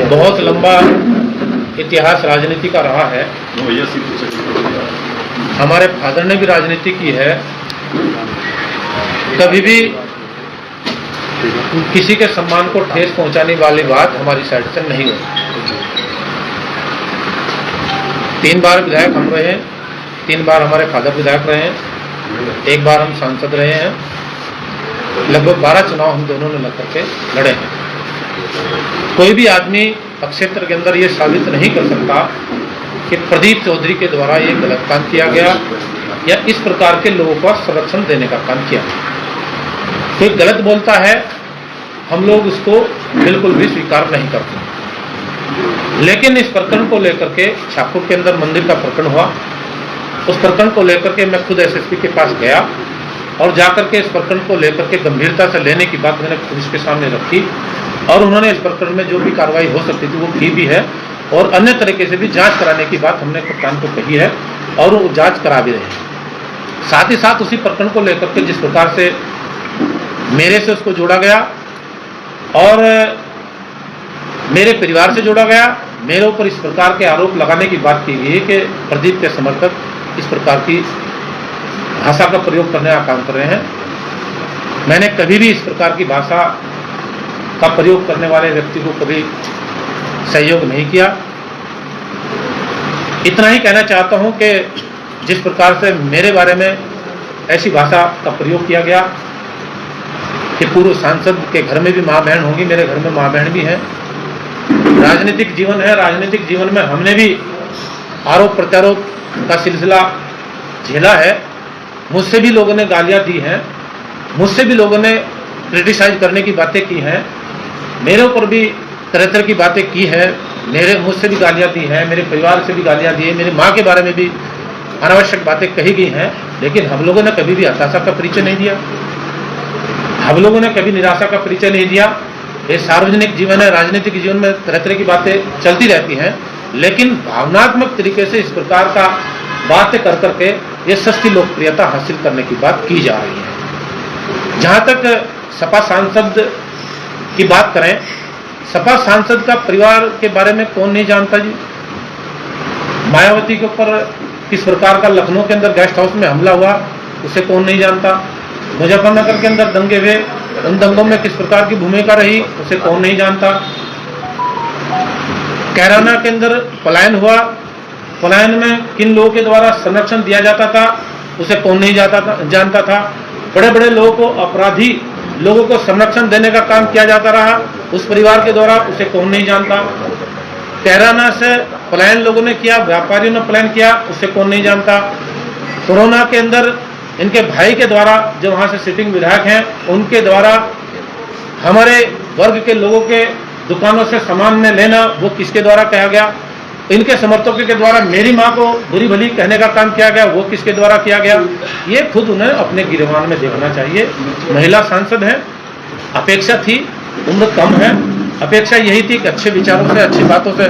बहुत लंबा इतिहास राजनीति का रहा है। हमारे फादर ने भी राजनीति की है। कभी भी किसी के सम्मान को ठेस पहुंचाने वाली बात हमारी साइड से नहीं हुई। 3 बार विधायक हम रहे हैं, 3 बार हमारे फादर विधायक रहे हैं, 1 बार हम सांसद रहे हैं। लगभग 12 चुनाव हम दोनों ने लग करके लड़े हैं। कोई भी आदमी क्षेत्र के अंदर ये साबित नहीं कर सकता कि प्रदीप चौधरी के द्वारा ये गलत काम किया गया या इस प्रकार के लोगों को संरक्षण देने का काम किया। कोई गलत बोलता है, हम लोग उसको बिल्कुल भी स्वीकार नहीं करते। लेकिन इस प्रकरण को लेकर के शाहपुर के अंदर मंदिर का प्रकरण हुआ, उस प्रकरण को लेकर के मैं खुद एसएसपी के पास गया और जाकर के इस प्रकरण को लेकर के गंभीरता से लेने की बात मैंने पुलिस के सामने रखी और उन्होंने इस प्रकरण में जो भी कार्रवाई हो सकती थी वो की भी है और अन्य तरीके से भी जांच कराने की बात हमने कप्तान को कही है और वो जांच करा भी रहे हैं। साथ ही साथ उसी प्रकरण को लेकर के जिस प्रकार से मेरे से उसको जोड़ा गया और मेरे परिवार से जोड़ा गया, मेरे ऊपर इस प्रकार के आरोप लगाने की बात की गई है कि प्रदीप के समर्थक इस प्रकार की भाषा का प्रयोग करने का काम कर रहे हैं। मैंने कभी भी इस प्रकार की भाषा का प्रयोग करने वाले व्यक्ति को कभी सहयोग नहीं किया। इतना ही कहना चाहता हूं कि जिस प्रकार से मेरे बारे में ऐसी भाषा का प्रयोग किया गया कि पूर्व सांसद के घर में भी माँ बहन होंगी, मेरे घर में माँ बहन भी हैं। राजनीतिक जीवन है, राजनीतिक जीवन में हमने भी आरोप प्रत्यारोप का सिलसिला झेला है। मुझसे भी लोगों ने गालियां दी हैं, मुझसे भी लोगों ने क्रिटिसाइज करने की बातें की हैं, मेरे ऊपर भी तरह तरह की बातें की है, मुझसे भी गालियां दी हैं, मेरे परिवार से भी गालियां दी है, मेरी माँ के बारे में भी अनावश्यक बातें कही गई हैं। लेकिन हम लोगों ने कभी भी हताशा का परिचय नहीं दिया, हम लोगों ने कभी निराशा का परिचय नहीं दिया। ये सार्वजनिक जीवन है, राजनीतिक जीवन में तरह तरह की बातें चलती रहती हैं, लेकिन भावनात्मक तरीके से इस प्रकार का बातें कर करके ये सस्ती लोकप्रियता हासिल करने की बात की जा रही है। जहाँ तक सपा सांसद की बात करें, सपा सांसद का परिवार के बारे में कौन नहीं जानता जी। मायावती के ऊपर किस प्रकार का लखनऊ के अंदर गेस्ट हाउस में हमला हुआ उसे कौन नहीं जानता। मुजफ्फरनगर के अंदर दंगे हुए, उन दंगों में किस प्रकार की भूमिका रही उसे कौन नहीं जानता। कैराना के अंदर पलायन हुआ, पलायन में किन लोगों के द्वारा संरक्षण दिया जाता था उसे कौन नहीं जानता था। बड़े बड़े लोगों को, अपराधी लोगों को संरक्षण देने का काम किया जाता रहा उस परिवार के द्वारा, उसे कौन नहीं जानता। कैराना से पलायन लोगों ने किया, व्यापारियों ने पलायन किया, उसे कौन नहीं जानता। कोरोना के अंदर इनके भाई के द्वारा, जो वहाँ से सिटिंग विधायक हैं, उनके द्वारा हमारे वर्ग के लोगों के दुकानों से सामान में लेना, वो किसके द्वारा कहा गया। इनके समर्थकों के द्वारा मेरी माँ को बुरी भली कहने का काम किया गया, वो किसके द्वारा किया गया। ये खुद उन्हें अपने गिरबान में देखना चाहिए। महिला सांसद है, अपेक्षा थी, उम्र कम है, अपेक्षा यही थी कि अच्छे विचारों से, अच्छी बातों से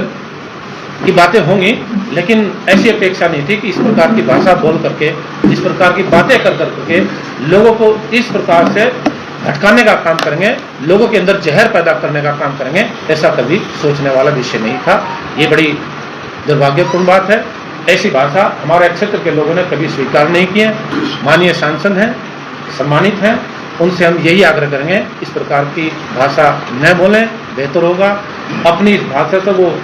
की बातें होंगी, लेकिन ऐसी अपेक्षा नहीं थी कि इस प्रकार की भाषा बोल करके, इस प्रकार की बातें कर करके लोगों को इस प्रकार से भटकाने का काम करेंगे, लोगों के अंदर जहर पैदा करने का काम करेंगे। ऐसा कभी सोचने वाला विषय नहीं था। ये बड़ी दुर्भाग्यपूर्ण बात है। ऐसी भाषा हमारे क्षेत्र के लोगों ने कभी स्वीकार नहीं की है। माननीय सांसद हैं, सम्मानित हैं, उनसे हम यही आग्रह करेंगे इस प्रकार की भाषा न बोलें, बेहतर होगा। अपनी इस भाषा से वो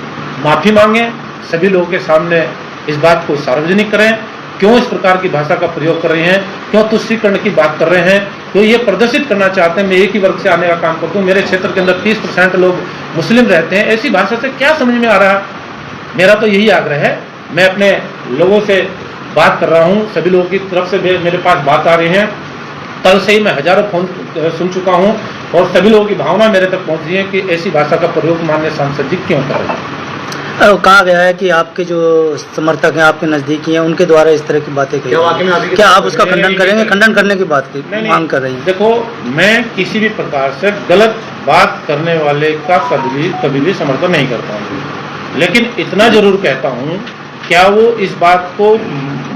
माफ़ी मांगें, सभी लोगों के सामने इस बात को सार्वजनिक करें। क्यों इस प्रकार की भाषा का प्रयोग कर रहे हैं, क्यों तुष्टीकरण की बात कर रहे हैं, क्यों ये प्रदर्शित करना चाहते हैं मैं एक ही वर्ग से आने का काम करता हूँ, मेरे क्षेत्र के अंदर 30% लोग मुस्लिम रहते हैं। ऐसी भाषा से क्या समझ में आ रहा है। मेरा तो यही आग्रह है, मैं अपने लोगों से बात कर रहा हूँ, सभी लोगों की तरफ से मेरे पास बात आ रही है। कल से ही मैं हजारों फोन सुन चुका हूँ और सभी लोगों की भावना मेरे तक पहुँच रही है कि ऐसी भाषा का प्रयोग माननीय सांसद जी क्यों कर रहे हैं। कहा गया है कि आपके जो समर्थक हैं, आपके नज़दीकी हैं, उनके द्वारा इस तरह की बातें कही, क्या आप उसका खंडन करेंगे? खंडन करने की बात की मांग कर रही है। देखो, मैं किसी भी प्रकार से गलत बात करने वाले का कभी भी समर्थन नहीं करता हूँ, लेकिन इतना जरूर कहता हूँ, क्या वो इस बात को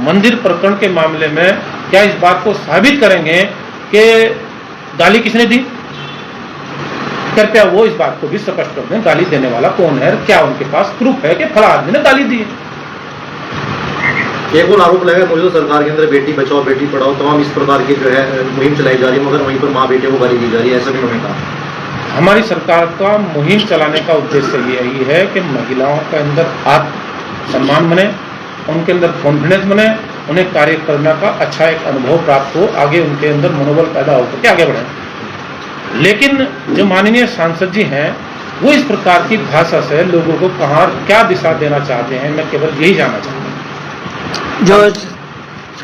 मंदिर प्रकरण के मामले में क्या इस बात को साबित करेंगे कि गाली किसने दी। कृपया वो इस बात को भी स्पष्ट कर दें, गाली देने वाला कौन है, क्या उनके पास प्रूफ है कि फला आदमी ने गाली दी है। एक और आरोप लगा मुझे तो सरकार के अंदर बेटी बचाओ बेटी पढ़ाओ तमाम इस प्रकार की जो है मुहिम चलाई जा रही है, मगर वहीं पर माँ बेटे को गाली दी जा रही है, ऐसा भी उन्होंने कहा। हमारी सरकार का मुहिम चलाने का उद्देश्य यही है कि महिलाओं के अंदर आत्मसम्मान बने, उनके अंदर कॉन्फिडेंस बने, उन्हें कार्य करने का अच्छा एक अनुभव प्राप्त हो, आगे उनके अंदर मनोबल पैदा होकर के आगे बढ़ें। लेकिन जो माननीय सांसद जी हैं वो इस प्रकार की भाषा से लोगों को कहाँ क्या दिशा देना चाहते हैं, मैं केवल यही जानना चाहता हूँ। जो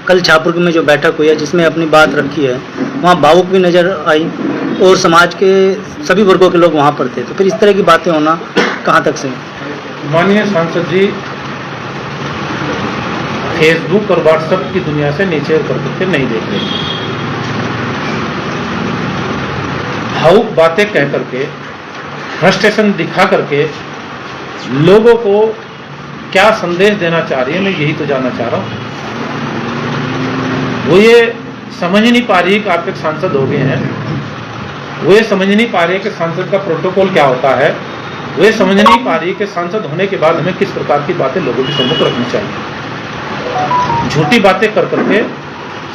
कल छापुर में जो बैठक हुई है जिसमें अपनी बात रखी है, वहाँ भावुक भी नजर आई और समाज के सभी वर्गों के लोग वहाँ पर थे, तो फिर इस तरह की बातें होना कहाँ तक सही? माननीय सांसद जी फेसबुक और व्हाट्सएप की दुनिया से नीचे उतर करके नहीं देख रहे, भावुक बातें कह करके फ्रस्ट्रेशन दिखा करके लोगों को क्या संदेश देना चाह रही है, मैं यही तो जानना चाह रहा हूँ। वो ये समझ ही नहीं पा रही कि आप एक सांसद हो गए हैं, वो ये समझ नहीं पा रही कि सांसद का प्रोटोकॉल क्या होता है, वो ये समझ नहीं पा रही कि सांसद होने के बाद हमें किस प्रकार की बातें लोगों के सम्मुख रखनी चाहिए। झूठी बातें कर करके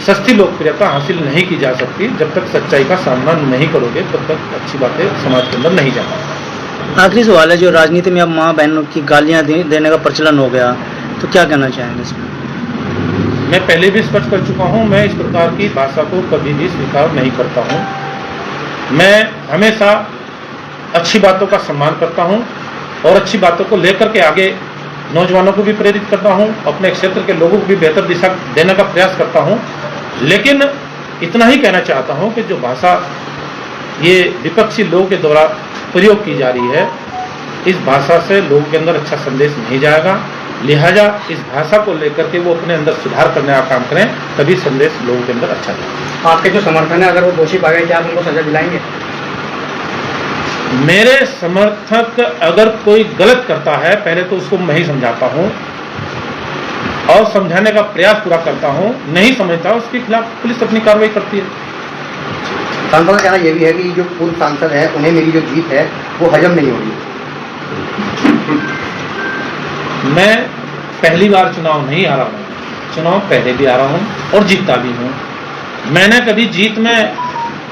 सस्ती लोकप्रियता हासिल नहीं की जा सकती। जब तक सच्चाई का सामना नहीं करोगे तब तक अच्छी बातें समाज के अंदर नहीं जा पाती। आखिरी सवाल है, जो राजनीति में अब माँ बहनों की गालियाँ देने का प्रचलन हो गया, तो क्या कहना चाहेंगे इसमें? मैं पहले भी स्पष्ट कर चुका हूँ, मैं इस प्रकार की भाषा को कभी भी स्वीकार नहीं करता हूँ। मैं हमेशा अच्छी बातों का सम्मान करता हूँ और अच्छी बातों को लेकर के आगे नौजवानों को भी प्रेरित करता हूँ, अपने क्षेत्र के लोगों को भी बेहतर दिशा देने का प्रयास करता हूँ। लेकिन इतना ही कहना चाहता हूँ कि जो भाषा ये विपक्षी लोगों के द्वारा प्रयोग की जा रही है, इस भाषा से लोगों के अंदर अच्छा संदेश नहीं जाएगा। लिहाजा इस भाषा को लेकर के वो अपने अंदर सुधार करने का काम करें, तभी संदेश लोगों के अंदर अच्छा जाएगा। आपके जो समर्थन है, अगर वो दोषी पाए गए, क्या आप उनको सजा दिलाएंगे? मेरे समर्थक अगर कोई गलत करता है, पहले तो उसको मैं ही समझाता हूँ और समझाने का प्रयास पूरा करता हूँ। नहीं समझता उसके खिलाफ पुलिस अपनी कार्रवाई करती है। सांसद का कहना यह भी है कि जो पूर्व सांसद है उन्हें मेरी जो जीत है वो हजम नहीं हो रही। मैं पहली बार चुनाव नहीं आ रहा हूँ, चुनाव पहले भी आ रहा हूँ और जीतता भी हूँ। मैंने कभी जीत में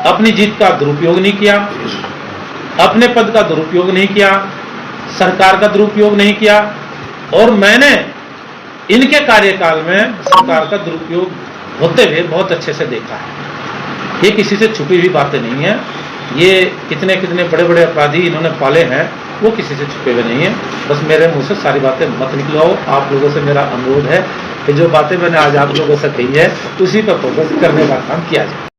अपनी जीत का दुरुपयोग नहीं किया, अपने पद का दुरुपयोग नहीं किया, सरकार का दुरुपयोग नहीं किया और मैंने इनके कार्यकाल में सरकार का दुरुपयोग होते हुए बहुत अच्छे से देखा है। ये किसी से छुपी हुई बातें नहीं है। ये कितने कितने बड़े बड़े अपराधी इन्होंने पाले हैं, वो किसी से छुपे हुए नहीं है। बस मेरे मुंह से सारी बातें मत निकलवाओ। आप लोगों से मेरा अनुरोध है कि जो बातें मैंने आज आप लोगों से कही है उसी पर फोकस करने का काम किया जाए।